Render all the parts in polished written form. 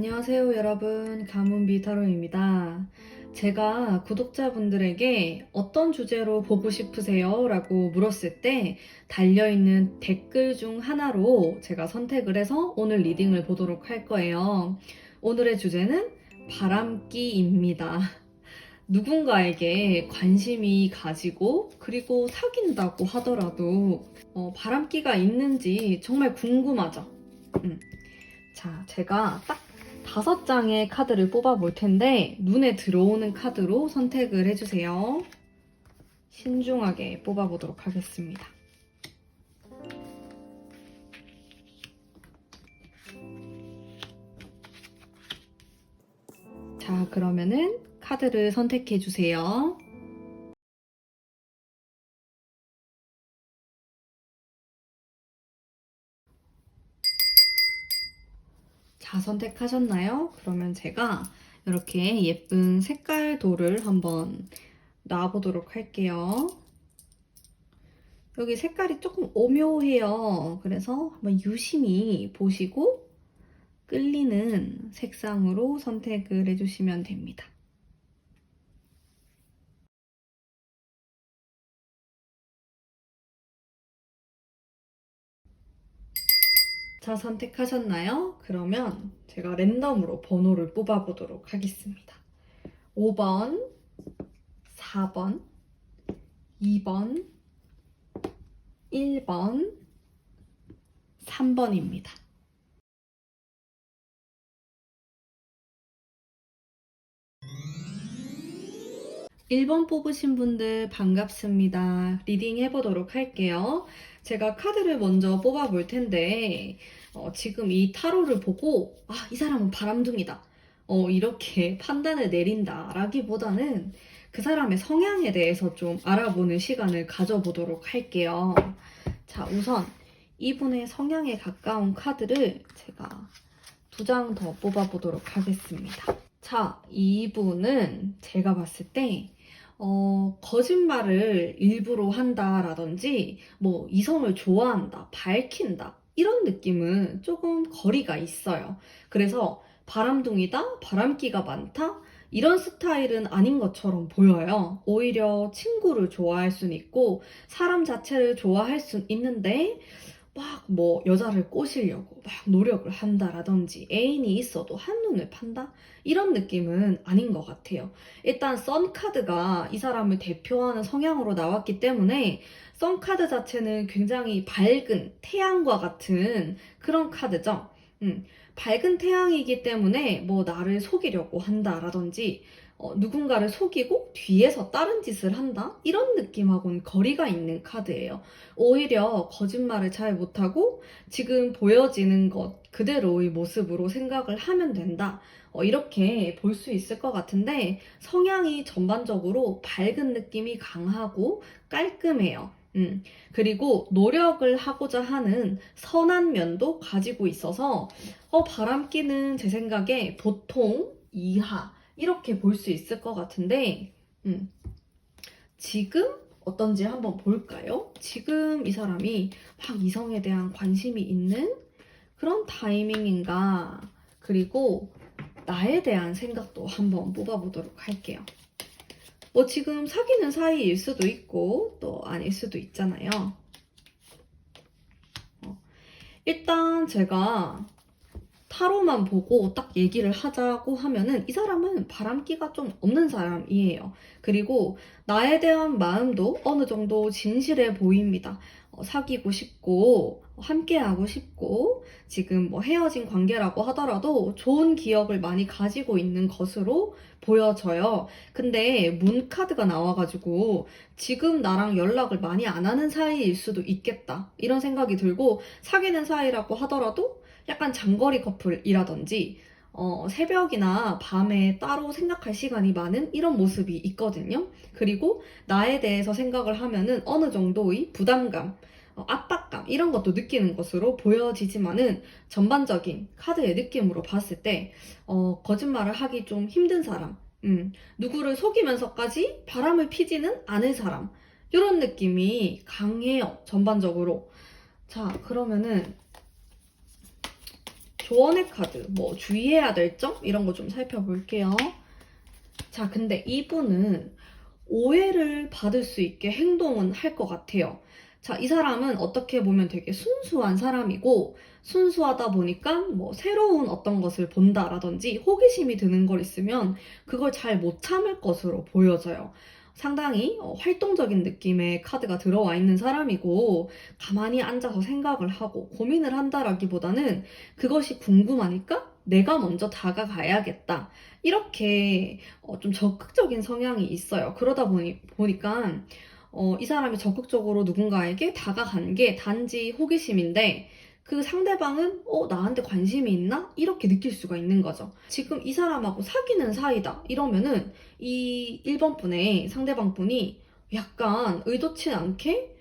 안녕하세요, 여러분. 가문비 타로입니다. 제가 구독자분들에게 어떤 주제로 보고 싶으세요? 라고 물었을 때 달려있는 댓글 중 하나로 제가 선택을 해서 오늘 리딩을 보도록 할 거예요. 오늘의 주제는 바람기입니다. 누군가에게 관심이 가지고 그리고 사귄다고 하더라도 바람기가 있는지 정말 궁금하죠? 자, 제가 딱 5장의 카드를 뽑아 볼 텐데 눈에 들어오는 카드로 선택을 해주세요. 신중하게 뽑아 보도록 하겠습니다. 자, 그러면은 카드를 선택해 주세요. 자, 선택하셨나요? 그러면 제가 이렇게 예쁜 색깔 돌을 한번 놔보도록 할게요. 여기 색깔이 조금 오묘해요. 그래서 한번 유심히 보시고 끌리는 색상으로 선택을 해주시면 됩니다. 자, 선택하셨나요? 그러면 제가 랜덤으로 번호를 뽑아보도록 하겠습니다. 5번, 4번, 2번, 1번, 3번입니다. 1번 뽑으신 분들 반갑습니다. 리딩 해보도록 할게요. 제가 카드를 먼저 뽑아볼 텐데 지금 이 타로를 보고 이 사람은 바람둥이다. 이렇게 판단을 내린다 라기보다는 그 사람의 성향에 대해서 좀 알아보는 시간을 가져보도록 할게요. 자, 우선 이분의 성향에 가까운 카드를 제가 2장 더 뽑아보도록 하겠습니다. 자, 이분은 제가 봤을 때 거짓말을 일부러 한다라든지 뭐 이성을 좋아한다, 밝힌다 이런 느낌은 조금 거리가 있어요. 그래서 바람둥이다, 바람기가 많다 이런 스타일은 아닌 것처럼 보여요. 오히려 친구를 좋아할 수는 있고 사람 자체를 좋아할 수는 있는데 막 뭐 여자를 꼬시려고 막 노력을 한다라든지 애인이 있어도 한눈을 판다? 이런 느낌은 아닌 것 같아요. 일단 썬카드가 이 사람을 대표하는 성향으로 나왔기 때문에 썬카드 자체는 굉장히 밝은 태양과 같은 그런 카드죠. 밝은 태양이기 때문에 뭐 나를 속이려고 한다라든지 누군가를 속이고 뒤에서 다른 짓을 한다? 이런 느낌하고는 거리가 있는 카드예요. 오히려 거짓말을 잘 못하고 지금 보여지는 것 그대로의 모습으로 생각을 하면 된다. 이렇게 볼 수 있을 것 같은데 성향이 전반적으로 밝은 느낌이 강하고 깔끔해요. 그리고 노력을 하고자 하는 선한 면도 가지고 있어서 바람기는 제 생각에 보통 이하 이렇게 볼 수 있을 것 같은데 지금 어떤지 한번 볼까요? 지금 이 사람이 막 이성에 대한 관심이 있는 그런 타이밍인가? 그리고 나에 대한 생각도 한번 뽑아보도록 할게요. 뭐 지금 사귀는 사이일 수도 있고 또 아닐 수도 있잖아요. 일단 제가 타로만 보고 딱 얘기를 하자고 하면은 이 사람은 바람기가 좀 없는 사람이에요. 그리고 나에 대한 마음도 어느 정도 진실해 보입니다. 사귀고 싶고 함께하고 싶고 지금 뭐 헤어진 관계라고 하더라도 좋은 기억을 많이 가지고 있는 것으로 보여져요. 근데 문 카드가 나와가지고 지금 나랑 연락을 많이 안 하는 사이일 수도 있겠다 이런 생각이 들고 사귀는 사이라고 하더라도 약간 장거리 커플이라든지 새벽이나 밤에 따로 생각할 시간이 많은 이런 모습이 있거든요. 그리고 나에 대해서 생각을 하면은 어느 정도의 부담감, 압박감 이런 것도 느끼는 것으로 보여지지만은 전반적인 카드의 느낌으로 봤을 때 거짓말을 하기 좀 힘든 사람, 누구를 속이면서까지 바람을 피지는 않을 사람 이런 느낌이 강해요. 전반적으로. 자, 그러면은 조언의 카드, 뭐 주의해야 될 점? 이런 거 좀 살펴볼게요. 자, 근데 이분은 오해를 받을 수 있게 행동은 할 것 같아요. 자, 이 사람은 어떻게 보면 되게 순수한 사람이고, 순수하다 보니까 뭐 새로운 어떤 것을 본다라든지 호기심이 드는 걸 있으면 그걸 잘 못 참을 것으로 보여져요. 상당히 활동적인 느낌의 카드가 들어와 있는 사람이고, 가만히 앉아서 생각을 하고 고민을 한다라기보다는 그것이 궁금하니까 내가 먼저 다가가야겠다. 이렇게 좀 적극적인 성향이 있어요. 그러다 보니까 이 사람이 적극적으로 누군가에게 다가간 게 단지 호기심인데 그 상대방은 나한테 관심이 있나? 이렇게 느낄 수가 있는 거죠. 지금 이 사람하고 사귀는 사이다. 이러면은 이 1번 분의 상대방 분이 약간 의도치 않게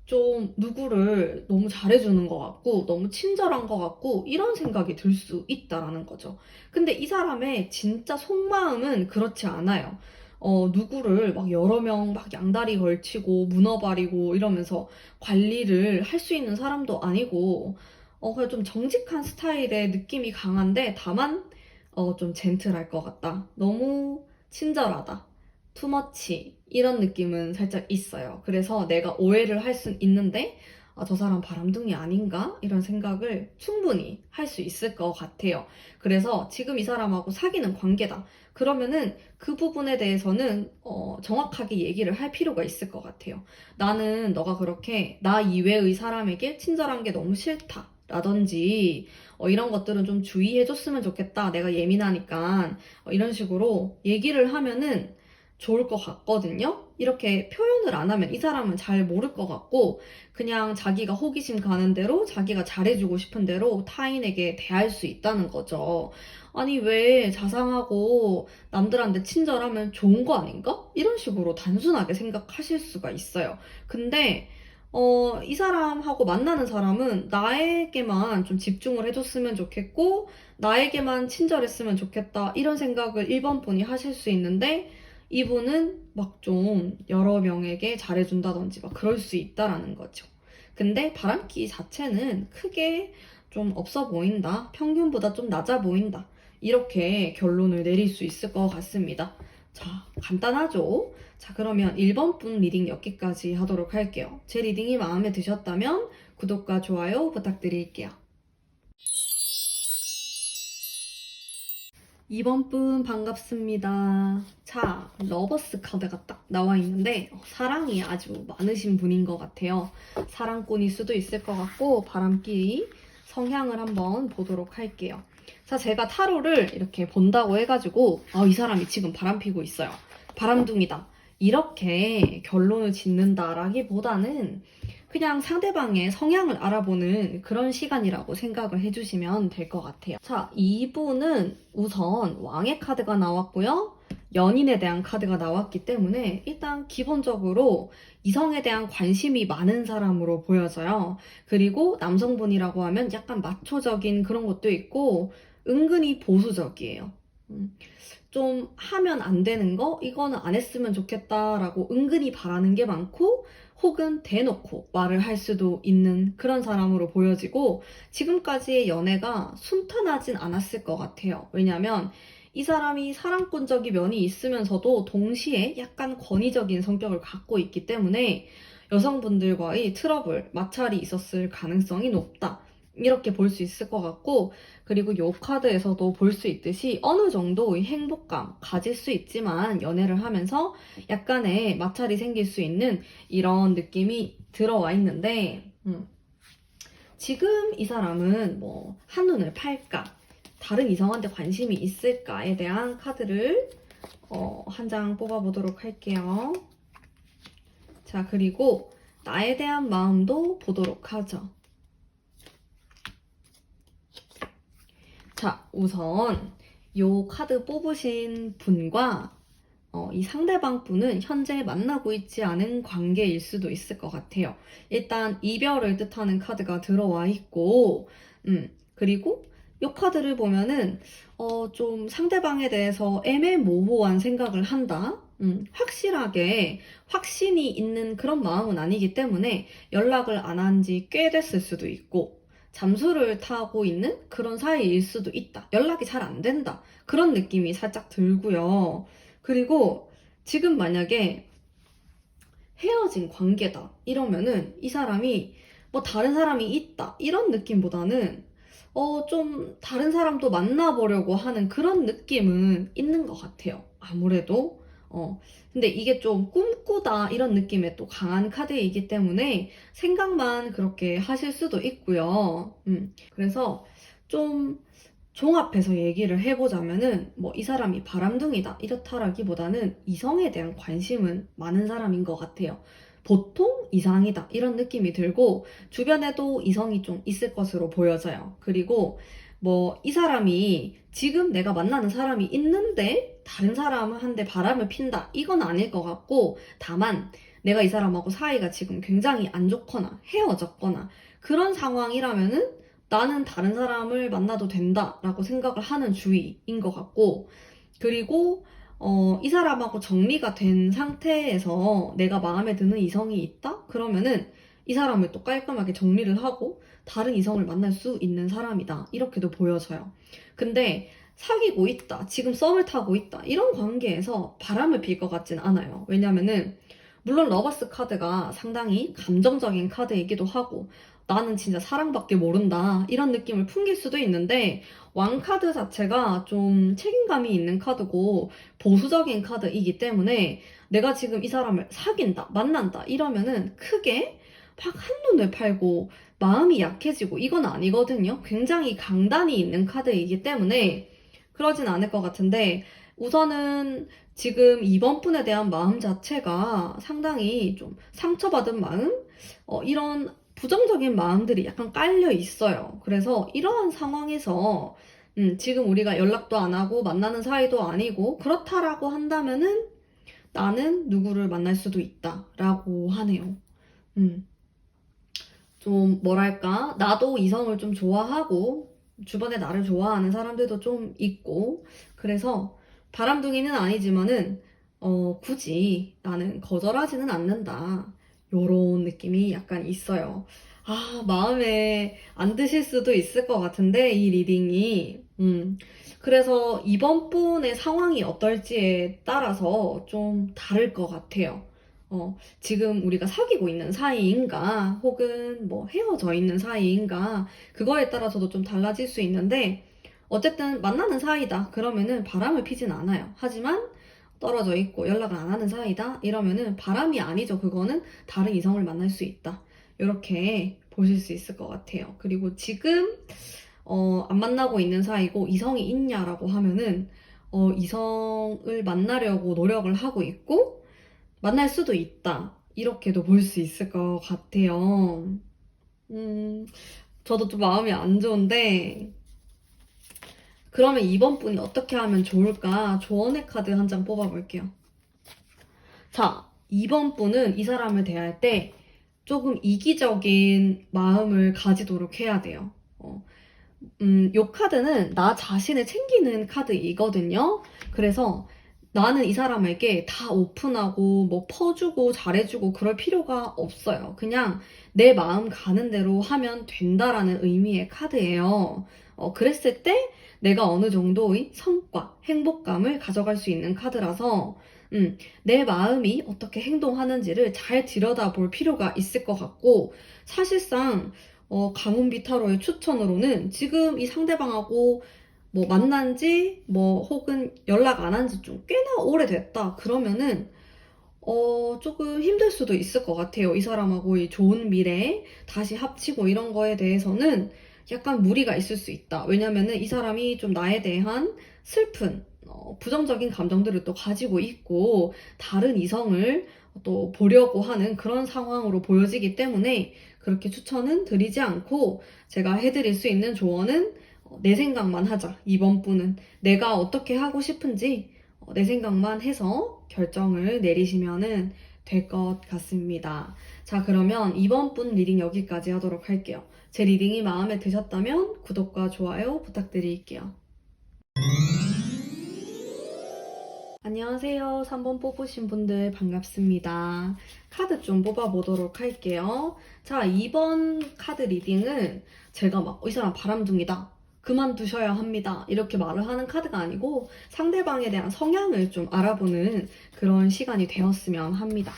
좀 누구를 너무 잘해주는 것 같고 너무 친절한 것 같고 이런 생각이 들 수 있다라는 거죠. 근데 이 사람의 진짜 속마음은 그렇지 않아요. 누구를 막 여러 명 막 양다리 걸치고 문어발이고 이러면서 관리를 할 수 있는 사람도 아니고 그냥 좀 정직한 스타일의 느낌이 강한데 다만 좀 젠틀할 것 같다. 너무 친절하다. 투머치 이런 느낌은 살짝 있어요. 그래서 내가 오해를 할 순 있는데 저 사람 바람둥이 아닌가? 이런 생각을 충분히 할 수 있을 것 같아요. 그래서 지금 이 사람하고 사귀는 관계다. 그러면은 그 부분에 대해서는 정확하게 얘기를 할 필요가 있을 것 같아요. 나는 너가 그렇게 나 이외의 사람에게 친절한 게 너무 싫다. 라든지 이런 것들은 좀 주의해줬으면 좋겠다. 내가 예민하니까 이런 식으로 얘기를 하면은 좋을 것 같거든요. 이렇게 표현을 안 하면 이 사람은 잘 모를 것 같고 그냥 자기가 호기심 가는 대로 자기가 잘해주고 싶은 대로 타인에게 대할 수 있다는 거죠. 아니 왜 자상하고 남들한테 친절하면 좋은 거 아닌가? 이런 식으로 단순하게 생각하실 수가 있어요. 근데 이 사람하고 만나는 사람은 나에게만 좀 집중을 해줬으면 좋겠고 나에게만 친절했으면 좋겠다 이런 생각을 1번 분이 하실 수 있는데 이분은 막 좀 여러 명에게 잘해준다든지 막 그럴 수 있다라는 거죠. 근데 바람기 자체는 크게 좀 없어 보인다. 평균보다 좀 낮아 보인다. 이렇게 결론을 내릴 수 있을 것 같습니다. 자, 간단하죠? 자, 그러면 1번 분 리딩 여기까지 하도록 할게요. 제 리딩이 마음에 드셨다면 구독과 좋아요 부탁드릴게요. 2번 분 반갑습니다. 자, 러버스 카드가 딱 나와 있는데 사랑이 아주 많으신 분인 것 같아요. 사랑꾼일 수도 있을 것 같고 바람끼리 성향을 한번 보도록 할게요. 자, 제가 타로를 이렇게 본다고 해가지고 이 사람이 지금 바람 피고 있어요. 바람둥이다. 이렇게 결론을 짓는다라기보다는 그냥 상대방의 성향을 알아보는 그런 시간이라고 생각을 해주시면 될 것 같아요. 자, 이분은 우선 왕의 카드가 나왔고요. 연인에 대한 카드가 나왔기 때문에 일단 기본적으로 이성에 대한 관심이 많은 사람으로 보여져요. 그리고 남성분이라고 하면 약간 마초적인 그런 것도 있고 은근히 보수적이에요. 좀 하면 안 되는 거? 이거는 안 했으면 좋겠다라고 은근히 바라는 게 많고 혹은 대놓고 말을 할 수도 있는 그런 사람으로 보여지고 지금까지의 연애가 순탄하진 않았을 것 같아요. 왜냐면 이 사람이 사랑꾼적인 면이 있으면서도 동시에 약간 권위적인 성격을 갖고 있기 때문에 여성분들과의 트러블, 마찰이 있었을 가능성이 높다. 이렇게 볼 수 있을 것 같고 그리고 이 카드에서도 볼 수 있듯이 어느 정도의 행복감 가질 수 있지만 연애를 하면서 약간의 마찰이 생길 수 있는 이런 느낌이 들어와 있는데 지금 이 사람은 뭐 한눈을 팔까 다른 이성한테 관심이 있을까에 대한 카드를 한 장 뽑아보도록 할게요. 자, 그리고 나에 대한 마음도 보도록 하죠. 자, 우선 이 카드 뽑으신 분과 이 상대방 분은 현재 만나고 있지 않은 관계일 수도 있을 것 같아요. 일단 이별을 뜻하는 카드가 들어와 있고 그리고 이 카드를 보면은 좀 상대방에 대해서 애매모호한 생각을 한다. 확실하게 확신이 있는 그런 마음은 아니기 때문에 연락을 안 한 지 꽤 됐을 수도 있고 잠수를 타고 있는 그런 사이일 수도 있다. 연락이 잘 안 된다. 그런 느낌이 살짝 들고요. 그리고 지금 만약에 헤어진 관계다. 이러면은 이 사람이 뭐 다른 사람이 있다. 이런 느낌보다는 좀 다른 사람도 만나보려고 하는 그런 느낌은 있는 것 같아요. 아무래도. 근데 이게 좀 꿈꾸다 이런 느낌의 또 강한 카드이기 때문에 생각만 그렇게 하실 수도 있고요. 그래서 좀 종합해서 얘기를 해보자면은 뭐 이 사람이 바람둥이다 이렇다라기보다는 이성에 대한 관심은 많은 사람인 것 같아요. 보통 이상이다 이런 느낌이 들고 주변에도 이성이 좀 있을 것으로 보여져요. 그리고 뭐 이 사람이 지금 내가 만나는 사람이 있는데 다른 사람한테 바람을 핀다 이건 아닐 것 같고 다만 내가 이 사람하고 사이가 지금 굉장히 안 좋거나 헤어졌거나 그런 상황이라면은 나는 다른 사람을 만나도 된다라고 생각을 하는 주의인 것 같고, 그리고 이 사람하고 정리가 된 상태에서 내가 마음에 드는 이성이 있다? 그러면은 이 사람을 또 깔끔하게 정리를 하고 다른 이성을 만날 수 있는 사람이다. 이렇게도 보여져요. 근데 사귀고 있다, 지금 썸을 타고 있다, 이런 관계에서 바람을 필 것 같진 않아요. 왜냐면은 물론 러버스 카드가 상당히 감정적인 카드이기도 하고 나는 진짜 사랑밖에 모른다 이런 느낌을 풍길 수도 있는데 왕카드 자체가 좀 책임감이 있는 카드고 보수적인 카드이기 때문에 내가 지금 이 사람을 사귄다, 만난다 이러면은 크게 막 한눈을 팔고 마음이 약해지고 이건 아니거든요. 굉장히 강단이 있는 카드이기 때문에 그러진 않을 것 같은데 우선은 지금 이번 분에 대한 마음 자체가 상당히 좀 상처받은 마음? 이런 부정적인 마음들이 약간 깔려 있어요. 그래서 이러한 상황에서 지금 우리가 연락도 안 하고 만나는 사이도 아니고 그렇다라고 한다면은 나는 누구를 만날 수도 있다라고 하네요. 음, 좀 뭐랄까 나도 이성을 좀 좋아하고 주변에 나를 좋아하는 사람들도 좀 있고 그래서 바람둥이는 아니지만은 굳이 나는 거절하지는 않는다 요런 느낌이 약간 있어요. 아, 마음에 안 드실 수도 있을 것 같은데 이 리딩이 그래서 이번 분의 상황이 어떨지에 따라서 좀 다를 것 같아요. 지금 우리가 사귀고 있는 사이인가, 혹은 뭐 헤어져 있는 사이인가, 그거에 따라서도 좀 달라질 수 있는데, 어쨌든 만나는 사이다. 그러면은 바람을 피진 않아요. 하지만 떨어져 있고 연락을 안 하는 사이다. 이러면은 바람이 아니죠. 그거는 다른 이성을 만날 수 있다. 이렇게 보실 수 있을 것 같아요. 그리고 지금, 안 만나고 있는 사이고 이성이 있냐라고 하면은, 이성을 만나려고 노력을 하고 있고, 만날 수도 있다. 이렇게도 볼 수 있을 것 같아요. 음, 저도 좀 마음이 안 좋은데, 그러면 이번 분이 어떻게 하면 좋을까? 조언의 카드 한 장 뽑아볼게요. 자, 이번 분은 이 사람을 대할 때 조금 이기적인 마음을 가지도록 해야 돼요. 요 카드는 나 자신을 챙기는 카드이거든요. 그래서 나는 이 사람에게 다 오픈하고 뭐 퍼주고 잘해주고 그럴 필요가 없어요. 그냥 내 마음 가는 대로 하면 된다라는 의미의 카드예요. 그랬을 때 내가 어느 정도의 성과, 행복감을 가져갈 수 있는 카드라서 내 마음이 어떻게 행동하는지를 잘 들여다볼 필요가 있을 것 같고 사실상 가문 비타로의 추천으로는 지금 이 상대방하고 뭐 만난 지, 뭐 혹은 연락 안 한 지 좀 꽤나 오래됐다. 그러면은, 조금 힘들 수도 있을 것 같아요. 이 사람하고의 좋은 미래에 다시 합치고 이런 거에 대해서는 약간 무리가 있을 수 있다. 왜냐면은 이 사람이 좀 나에 대한 슬픈, 부정적인 감정들을 또 가지고 있고, 다른 이성을 또 보려고 하는 그런 상황으로 보여지기 때문에 그렇게 추천은 드리지 않고 제가 해드릴 수 있는 조언은 내 생각만 하자. 이번 분은 내가 어떻게 하고 싶은지 내 생각만 해서 결정을 내리시면은 될 것 같습니다. 자, 그러면 이번 분 리딩 여기까지 하도록 할게요. 제 리딩이 마음에 드셨다면 구독과 좋아요 부탁드릴게요. 안녕하세요. 3번 뽑으신 분들 반갑습니다. 카드 좀 뽑아보도록 할게요. 자, 2번 카드 리딩은 제가 막, 이 사람 바람둥이다. 그만두셔야 합니다. 이렇게 말을 하는 카드가 아니고 상대방에 대한 성향을 좀 알아보는 그런 시간이 되었으면 합니다.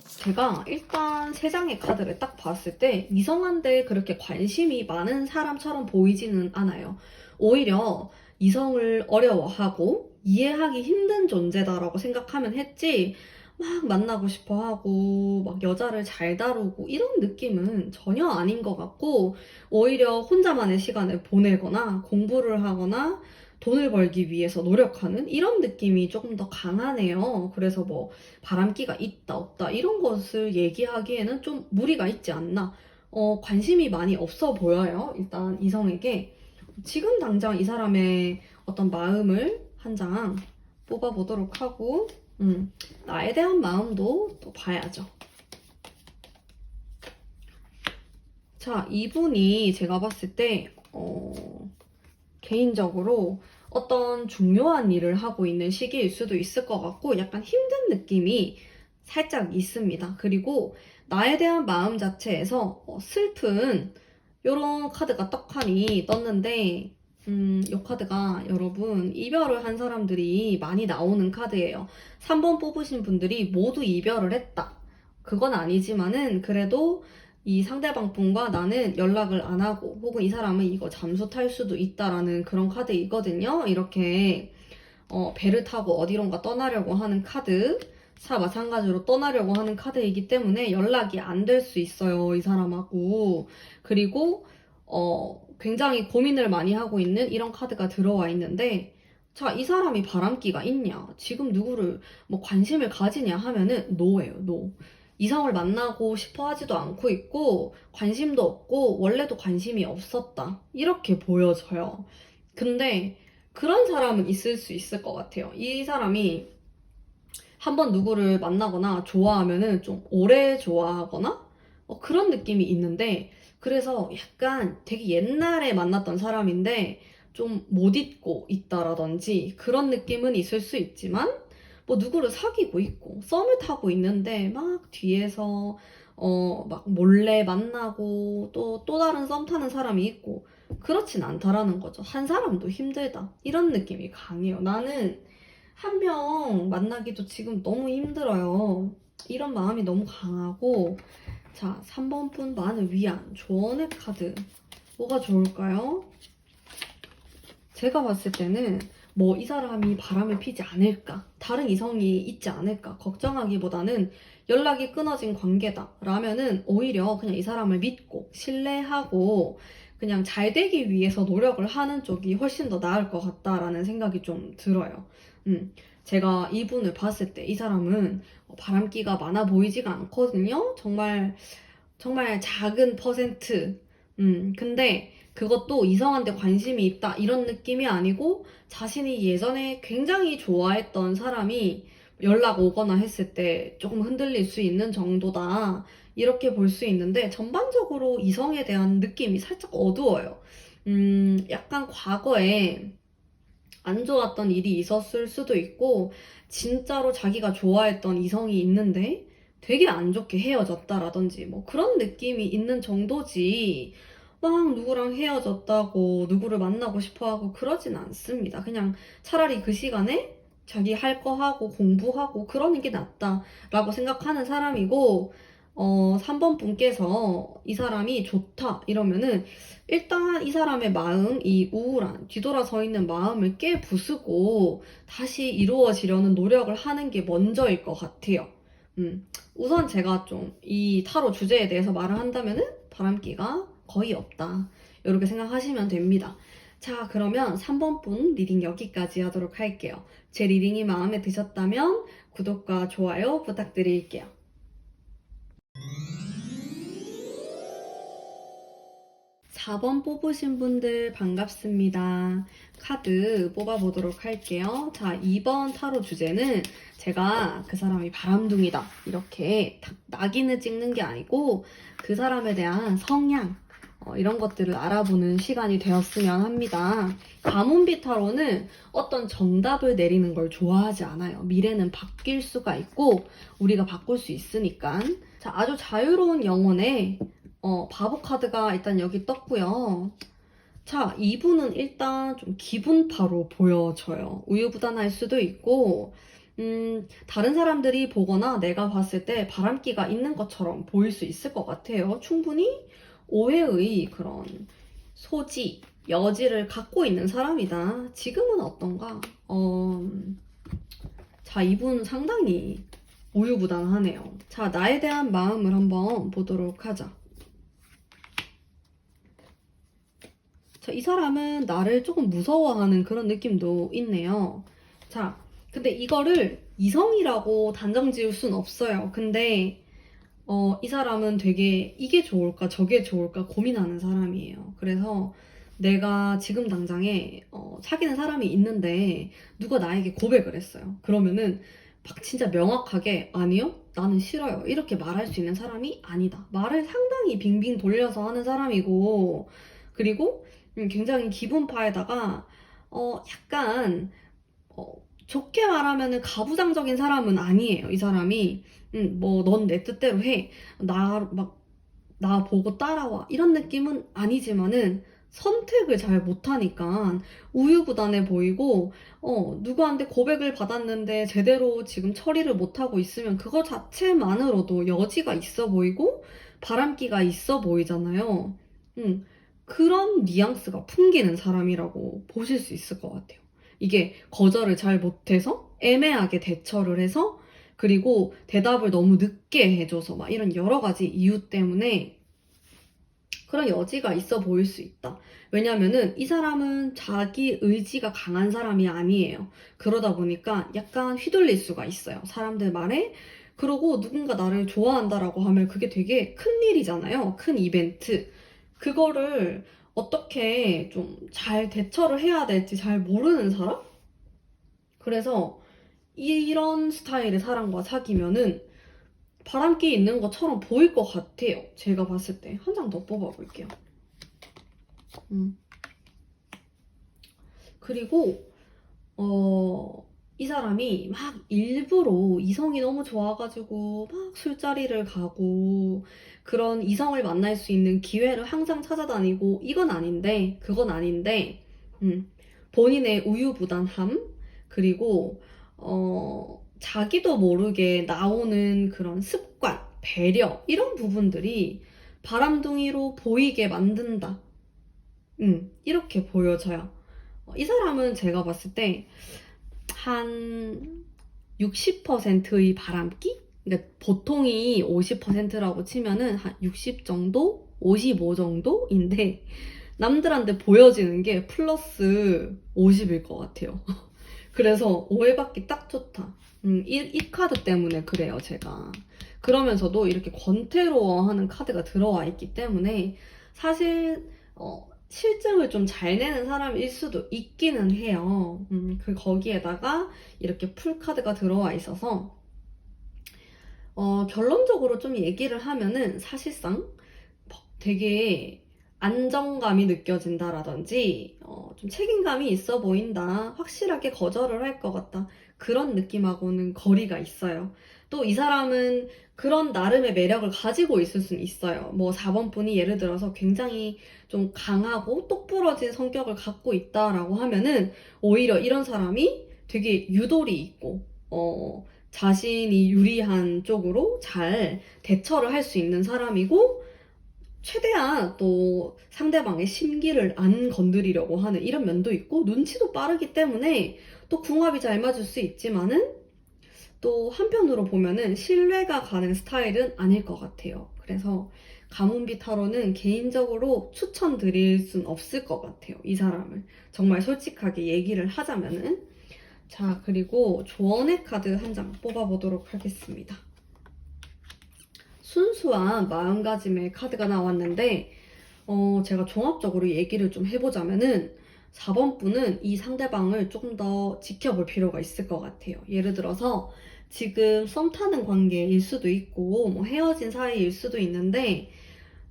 제가 일단 세 장의 카드를 딱 봤을 때 이성한테 그렇게 관심이 많은 사람처럼 보이지는 않아요. 오히려 이성을 어려워하고 이해하기 힘든 존재다라고 생각하면 했지, 막 만나고 싶어 하고 막 여자를 잘 다루고 이런 느낌은 전혀 아닌 것 같고, 오히려 혼자만의 시간을 보내거나 공부를 하거나 돈을 벌기 위해서 노력하는 이런 느낌이 조금 더 강하네요. 그래서 뭐 바람기가 있다 없다 이런 것을 얘기하기에는 좀 무리가 있지 않나. 관심이 많이 없어 보여요. 일단 이성에게. 지금 당장 이 사람의 어떤 마음을 한 장 뽑아보도록 하고, 나에 대한 마음도 또 봐야죠. 자, 이분이 제가 봤을 때 개인적으로 어떤 중요한 일을 하고 있는 시기일 수도 있을 것 같고, 약간 힘든 느낌이 살짝 있습니다. 그리고 나에 대한 마음 자체에서 슬픈 이런 카드가 떡하니 떴는데, 이 카드가 여러분 이별을 한 사람들이 많이 나오는 카드예요. 3번 뽑으신 분들이 모두 이별을 했다. 그건 아니지만은 그래도 이 상대방 분과 나는 연락을 안 하고, 혹은 이 사람은 이거 잠수 탈 수도 있다라는 그런 카드이거든요. 이렇게 배를 타고 어디론가 떠나려고 하는 카드, 사 마찬가지로 떠나려고 하는 카드이기 때문에 연락이 안 될 수 있어요, 이 사람하고. 그리고 굉장히 고민을 많이 하고 있는 이런 카드가 들어와 있는데, 자, 이 사람이 바람기가 있냐, 지금 누구를 뭐 관심을 가지냐 하면은 노예요, 노. 이성을 만나고 싶어 하지도 않고 있고, 관심도 없고, 원래도 관심이 없었다, 이렇게 보여져요. 근데 그런 사람은 있을 수 있을 것 같아요. 이 사람이 한번 누구를 만나거나 좋아하면은 좀 오래 좋아하거나 그런 느낌이 있는데, 그래서 약간 되게 옛날에 만났던 사람인데 좀 못 잊고 있다라든지 그런 느낌은 있을 수 있지만, 뭐 누구를 사귀고 있고 썸을 타고 있는데 막 뒤에서 막 몰래 만나고 또 다른 썸 타는 사람이 있고, 그렇진 않다라는 거죠. 한 사람도 힘들다, 이런 느낌이 강해요. 나는 한 명 만나기도 지금 너무 힘들어요. 이런 마음이 너무 강하고. 자, 3번 분만을 위한 조언의 카드 뭐가 좋을까요? 제가 봤을 때는 뭐 이 사람이 바람을 피지 않을까, 다른 이성이 있지 않을까 걱정하기보다는 연락이 끊어진 관계다 라면은 오히려 그냥 이 사람을 믿고 신뢰하고 그냥 잘 되기 위해서 노력을 하는 쪽이 훨씬 더 나을 것 같다라는 생각이 좀 들어요. 제가 이분을 봤을 때 이 사람은 바람기가 많아 보이지가 않거든요. 정말 정말 작은 퍼센트. 근데 그것도 이성한테 관심이 있다 이런 느낌이 아니고, 자신이 예전에 굉장히 좋아했던 사람이 연락 오거나 했을 때 조금 흔들릴 수 있는 정도다, 이렇게 볼 수 있는데, 전반적으로 이성에 대한 느낌이 살짝 어두워요. 약간 과거에 안 좋았던 일이 있었을 수도 있고, 진짜로 자기가 좋아했던 이성이 있는데 되게 안 좋게 헤어졌다라든지 뭐 그런 느낌이 있는 정도지, 막 누구랑 헤어졌다고 누구를 만나고 싶어 하고 그러진 않습니다. 그냥 차라리 그 시간에 자기 할 거 하고 공부하고 그러는 게 낫다라고 생각하는 사람이고, 3번 분께서 이 사람이 좋다 이러면은 일단 이 사람의 마음, 이 우울한 뒤돌아서 있는 마음을 깨부수고 다시 이루어지려는 노력을 하는 게 먼저일 것 같아요. 우선 제가 좀 이 타로 주제에 대해서 말을 한다면은 바람기가 거의 없다, 이렇게 생각하시면 됩니다. 자, 그러면 3번 분 리딩 여기까지 하도록 할게요. 제 리딩이 마음에 드셨다면 구독과 좋아요 부탁드릴게요. 4번 뽑으신 분들 반갑습니다. 카드 뽑아보도록 할게요. 자, 2번 타로 주제는 제가 그 사람이 바람둥이다 이렇게 낙인을 찍는 게 아니고, 그 사람에 대한 성향, 이런 것들을 알아보는 시간이 되었으면 합니다. 가문비 타로는 어떤 정답을 내리는 걸 좋아하지 않아요. 미래는 바뀔 수가 있고 우리가 바꿀 수 있으니까. 자, 아주 자유로운 영혼의 바보 카드가 일단 여기 떴고요. 자, 이분은 일단 좀 기분파로 보여져요. 우유부단할 수도 있고 다른 사람들이 보거나 내가 봤을 때 바람기가 있는 것처럼 보일 수 있을 것 같아요. 충분히 오해의 그런 소지, 여지를 갖고 있는 사람이다. 지금은 어떤가? 자, 이분 상당히 우유부단하네요. 자, 나에 대한 마음을 한번 보도록 하자. 자, 이 사람은 나를 조금 무서워하는 그런 느낌도 있네요. 자, 근데 이거를 이성이라고 단정 지을 순 없어요. 근데 이 사람은 되게 이게 좋을까 저게 좋을까 고민하는 사람이에요. 그래서 내가 지금 당장에 사귀는 사람이 있는데 누가 나에게 고백을 했어요. 그러면은 막 진짜 명확하게 아니요? 나는 싫어요. 이렇게 말할 수 있는 사람이 아니다. 말을 상당히 빙빙 돌려서 하는 사람이고 그리고 굉장히 기분파에다가 약간 좋게 말하면은 가부장적인 사람은 아니에요. 이 사람이 뭐 넌 내 뜻대로 해. 나 보고 따라와. 이런 느낌은 아니지만은 선택을 잘 못하니까 우유부단해 보이고 누구한테 고백을 받았는데 제대로 지금 처리를 못하고 있으면 그거 자체만으로도 여지가 있어 보이고 바람기가 있어 보이잖아요. 그런 뉘앙스가 풍기는 사람이라고 보실 수 있을 것 같아요. 이게 거절을 잘 못해서 애매하게 대처를 해서 그리고 대답을 너무 늦게 해줘서 막 이런 여러 가지 이유 때문에 그런 여지가 있어 보일 수 있다. 왜냐면은 이 사람은 자기 의지가 강한 사람이 아니에요. 그러다 보니까 약간 휘둘릴 수가 있어요. 사람들 말에. 그러고 누군가 나를 좋아한다라고 하면 그게 되게 큰 일이잖아요. 큰 이벤트. 그거를 어떻게 좀 잘 대처를 해야 될지 잘 모르는 사람? 그래서 이런 스타일의 사람과 사귀면은 바람기 있는 것처럼 보일 것 같아요. 제가 봤을 때. 한 장 더 뽑아볼게요. 그리고 이 사람이 막 일부러 이성이 너무 좋아가지고 막 술자리를 가고 그런 이성을 만날 수 있는 기회를 항상 찾아다니고 이건 아닌데 그건 아닌데 본인의 우유부단함 그리고 자기도 모르게 나오는 그런 습관, 배려 이런 부분들이 바람둥이로 보이게 만든다. 이렇게 보여져요. 이 사람은 제가 봤을 때 한 60%의 바람기? 그러니까 보통이 50%라고 치면은 한 60 정도? 55 정도인데 남들한테 보여지는 게 플러스 50일 것 같아요. 그래서 오해받기 딱 좋다. 이 카드 때문에 그래요, 제가. 그러면서도 이렇게 권태로워하는 카드가 들어와 있기 때문에 사실 실증을 좀 잘 내는 사람일 수도 있기는 해요. 거기에다가 이렇게 풀카드가 들어와 있어서 결론적으로 좀 얘기를 하면은 사실상 되게 안정감이 느껴진다라든지 좀 책임감이 있어 보인다. 확실하게 거절을 할 것 같다. 그런 느낌하고는 거리가 있어요. 또 이 사람은 그런 나름의 매력을 가지고 있을 수는 있어요. 뭐 4번 분이 예를 들어서 굉장히 좀 강하고 똑부러진 성격을 갖고 있다라고 하면은 오히려 이런 사람이 되게 유도리 있고 자신이 유리한 쪽으로 잘 대처를 할 수 있는 사람이고 최대한 또 상대방의 심기를 안 건드리려고 하는 이런 면도 있고 눈치도 빠르기 때문에 또 궁합이 잘 맞을 수 있지만은 또 한편으로 보면은 신뢰가 가는 스타일은 아닐 것 같아요. 그래서 가문비 타로는 개인적으로 추천드릴 순 없을 것 같아요. 이 사람을 정말 솔직하게 얘기를 하자면은 자, 그리고 조언의 카드 한 장 뽑아보도록 하겠습니다. 순수한 마음가짐의 카드가 나왔는데 제가 종합적으로 얘기를 좀 해보자면은 4번 분은 이 상대방을 조금 더 지켜볼 필요가 있을 것 같아요. 예를 들어서 지금 썸 타는 관계일 수도 있고 뭐 헤어진 사이일 수도 있는데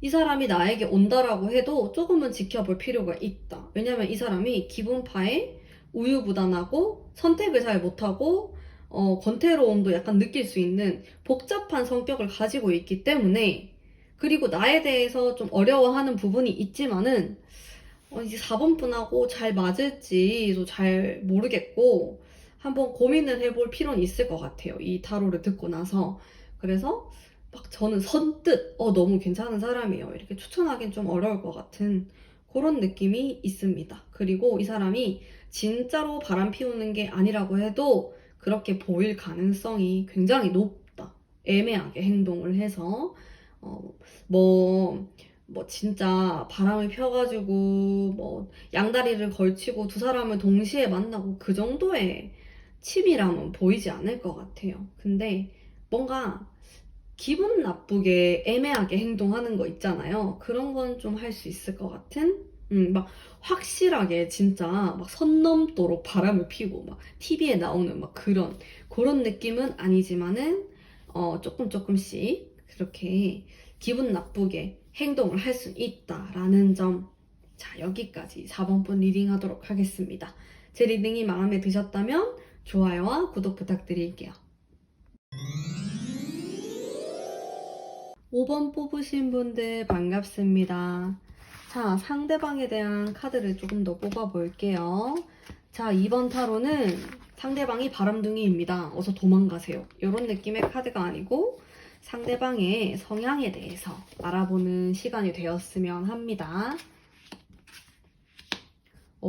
이 사람이 나에게 온다라고 해도 조금은 지켜볼 필요가 있다. 왜냐면 이 사람이 기분파에 우유부단하고 선택을 잘 못하고 권태로움도 약간 느낄 수 있는 복잡한 성격을 가지고 있기 때문에, 그리고 나에 대해서 좀 어려워하는 부분이 있지만은 이제 4번 분하고 잘 맞을지도 잘 모르겠고 한번 고민을 해볼 필요는 있을 것 같아요. 이 타로를 듣고 나서. 그래서 막 저는 선뜻 너무 괜찮은 사람이에요, 이렇게 추천하긴 좀 어려울 것 같은 그런 느낌이 있습니다. 그리고 이 사람이 진짜로 바람 피우는 게 아니라고 해도 그렇게 보일 가능성이 굉장히 높다. 애매하게 행동을 해서 어, 뭐 진짜 바람을 펴가지고 양다리를 걸치고 두 사람을 동시에 만나고 그 정도의 치밀함은 보이지 않을 것 같아요. 근데 뭔가 기분 나쁘게 애매하게 행동하는 거 있잖아요. 그런 건 좀 할 수 있을 것 같은? 막 확실하게 진짜 막 선 넘도록 바람을 피고 막 TV에 나오는 막 그런 느낌은 아니지만은 조금씩 그렇게 기분 나쁘게 행동을 할 수 있다라는 점. 자, 여기까지 4번 분 리딩 하도록 하겠습니다. 제 리딩이 마음에 드셨다면 좋아요와 구독 부탁드릴게요. 5번 뽑으신 분들 반갑습니다. 자, 상대방에 대한 카드를 조금 더 뽑아볼게요. 자, 2번 타로는 상대방이 바람둥이입니다. 어서 도망가세요. 이런 느낌의 카드가 아니고 상대방의 성향에 대해서 알아보는 시간이 되었으면 합니다.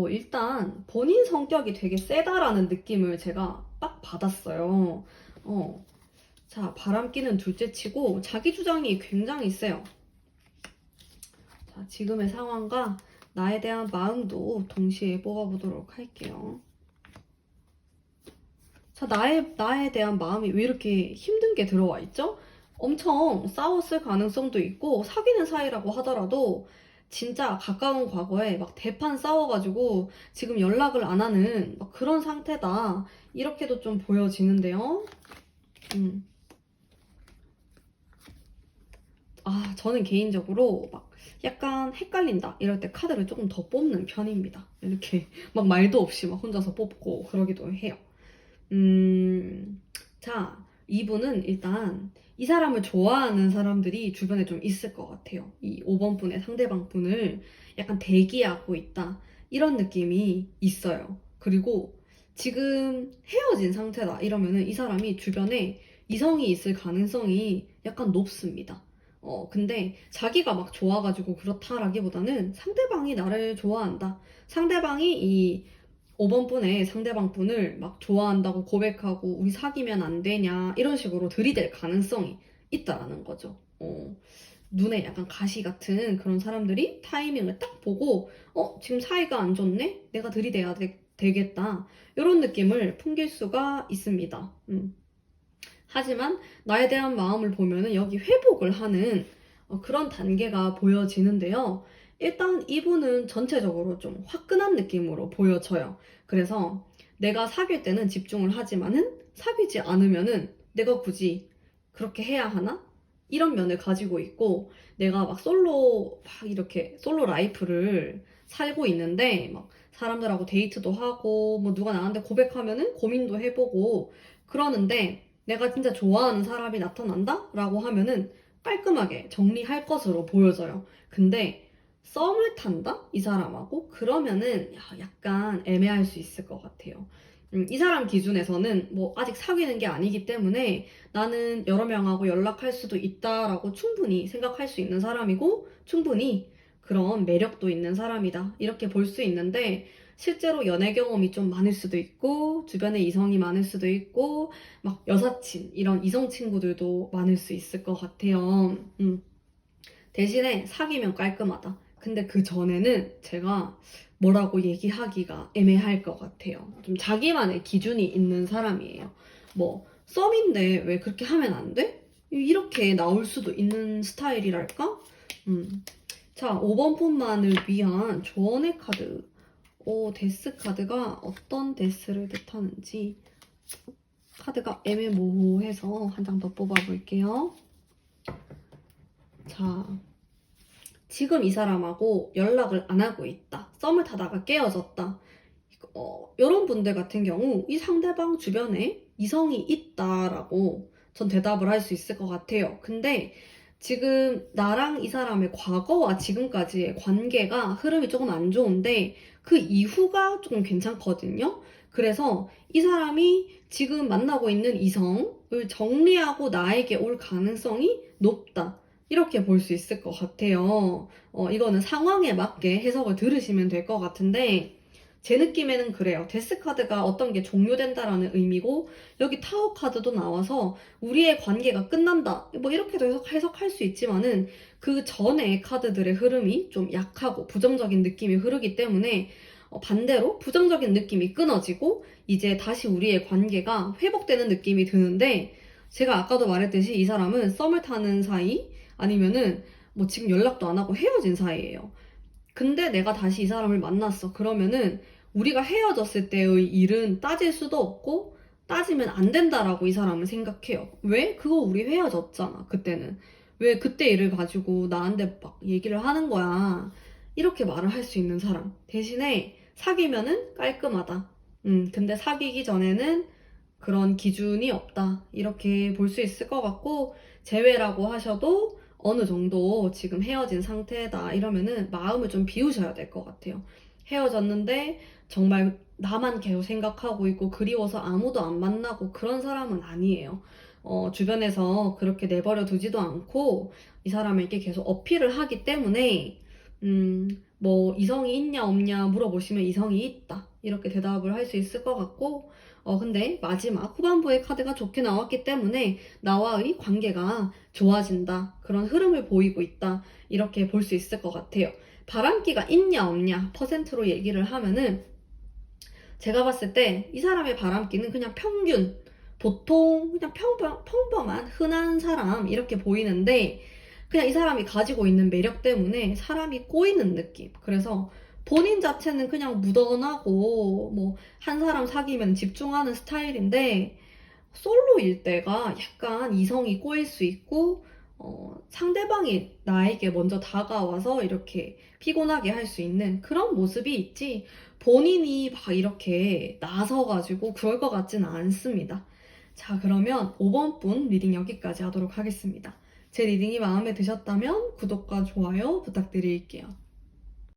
일단 본인 성격이 되게 세다라는 느낌을 제가 딱 받았어요. 자, 바람기는 둘째치고 자기 주장이 굉장히 세요. 자, 지금의 상황과 나에 대한 마음도 동시에 뽑아보도록 할게요. 자, 나에 대한 마음이 왜 이렇게 힘든 게 들어와 있죠? 엄청 싸웠을 가능성도 있고, 사귀는 사이라고 하더라도 진짜 가까운 과거에 막 대판 싸워가지고 지금 연락을 안 하는 막 그런 상태다. 이렇게도 좀 보여지는데요. 저는 개인적으로 막 약간 헷갈린다 이럴 때 카드를 조금 더 뽑는 편입니다. 이렇게 막 말도 없이 막 혼자서 뽑고 그러기도 해요. 자, 이분은 일단 이 사람을 좋아하는 사람들이 주변에 좀 있을 것 같아요. 이 5번 분의 상대방 분을 약간 대기하고 있다. 이런 느낌이 있어요. 그리고 지금 헤어진 상태다 이러면은 이 사람이 주변에 이성이 있을 가능성이 약간 높습니다. 근데 자기가 막 좋아가지고 그렇다라기보다는 상대방이 나를 좋아한다. 상대방이 이 5번 분의 상대방 분을 막 좋아한다고 고백하고 우리 사귀면 안 되냐 이런 식으로 들이댈 가능성이 있다라는 거죠. 눈에 약간 가시 같은 그런 사람들이 타이밍을 딱 보고 지금 사이가 안 좋네? 내가 들이대야 되겠다. 이런 느낌을 풍길 수가 있습니다. 하지만 나에 대한 마음을 보면은 여기 회복을 하는 그런 단계가 보여지는데요. 일단 이분은 전체적으로 좀 화끈한 느낌으로 보여져요. 그래서 내가 사귈 때는 집중을 하지만은 사귀지 않으면은 내가 굳이 그렇게 해야 하나? 이런 면을 가지고 있고, 내가 막 이렇게 솔로 라이프를 살고 있는데 막 사람들하고 데이트도 하고 뭐 누가 나한테 고백하면은 고민도 해보고 그러는데, 내가 진짜 좋아하는 사람이 나타난다? 라고 하면은 깔끔하게 정리할 것으로 보여져요. 근데 썸을 탄다? 이 사람하고? 그러면은 약간 애매할 수 있을 것 같아요. 이 사람 기준에서는 뭐 아직 사귀는 게 아니기 때문에 나는 여러 명하고 연락할 수도 있다라고 충분히 생각할 수 있는 사람이고, 충분히 그런 매력도 있는 사람이다, 이렇게 볼 수 있는데, 실제로 연애 경험이 좀 많을 수도 있고 주변에 이성이 많을 수도 있고 막 여사친 이런 이성 친구들도 많을 수 있을 것 같아요. 대신에 사귀면 깔끔하다. 근데 그 전에는 제가 뭐라고 얘기하기가 애매할 것 같아요. 좀 자기만의 기준이 있는 사람이에요. 뭐 썸인데 왜 그렇게 하면 안 돼? 이렇게 나올 수도 있는 스타일이랄까? 자, 5번 분만을 위한 조언의 카드. 데스 카드가 어떤 데스를 뜻하는지 카드가 애매모호해서 한 장 더 뽑아볼게요. 자, 지금 이 사람하고 연락을 안 하고 있다. 썸을 타다가 깨어졌다. 이런 분들 같은 경우 이 상대방 주변에 이성이 있다라고 전 대답을 할 수 있을 것 같아요. 근데 지금 나랑 이 사람의 과거와 지금까지의 관계가 흐름이 조금 안 좋은데 그 이후가 조금 괜찮거든요. 그래서 이 사람이 지금 만나고 있는 이성을 정리하고 나에게 올 가능성이 높다. 이렇게 볼 수 있을 것 같아요. 이거는 상황에 맞게 해석을 들으시면 될 것 같은데, 제 느낌에는 그래요. 데스 카드가 어떤 게 종료된다라는 의미고, 여기 타워 카드도 나와서 우리의 관계가 끝난다. 뭐 이렇게도 해석할 수 있지만은, 그 전에 카드들의 흐름이 좀 약하고 부정적인 느낌이 흐르기 때문에, 반대로 부정적인 느낌이 끊어지고, 이제 다시 우리의 관계가 회복되는 느낌이 드는데, 제가 아까도 말했듯이 이 사람은 썸을 타는 사이, 아니면은 뭐 지금 연락도 안 하고 헤어진 사이예요. 근데 내가 다시 이 사람을 만났어. 그러면은 우리가 헤어졌을 때의 일은 따질 수도 없고 따지면 안 된다라고 이 사람은 생각해요. 왜? 그거 우리 헤어졌잖아, 그때는. 왜 그때 일을 가지고 나한테 막 얘기를 하는 거야. 이렇게 말을 할 수 있는 사람. 대신에 사귀면은 깔끔하다. 근데 사귀기 전에는 그런 기준이 없다. 이렇게 볼 수 있을 것 같고, 제외라고 하셔도 어느 정도 지금 헤어진 상태다 이러면은 마음을 좀 비우셔야 될 것 같아요. 헤어졌는데 정말 나만 계속 생각하고 있고 그리워서 아무도 안 만나고 그런 사람은 아니에요. 주변에서 그렇게 내버려 두지도 않고 이 사람에게 계속 어필을 하기 때문에 뭐 이성이 있냐 없냐 물어보시면 이성이 있다. 이렇게 대답을 할 수 있을 것 같고, 근데 마지막 후반부의 카드가 좋게 나왔기 때문에 나와의 관계가 좋아진다. 그런 흐름을 보이고 있다. 이렇게 볼 수 있을 것 같아요. 바람기가 있냐 없냐 퍼센트로 얘기를 하면은 제가 봤을 때 이 사람의 바람기는 그냥 평균, 보통 그냥 평범한 흔한 사람 이렇게 보이는데 그냥 이 사람이 가지고 있는 매력 때문에 사람이 꼬이는 느낌. 그래서 본인 자체는 그냥 무던하고 뭐 한 사람 사귀면 집중하는 스타일인데 솔로일 때가 약간 이성이 꼬일 수 있고 상대방이 나에게 먼저 다가와서 이렇게 피곤하게 할 수 있는 그런 모습이 있지 본인이 막 이렇게 나서가지고 그럴 것 같지는 않습니다. 자, 그러면 5번 분 리딩 여기까지 하도록 하겠습니다. 제 리딩이 마음에 드셨다면 구독과 좋아요 부탁드릴게요.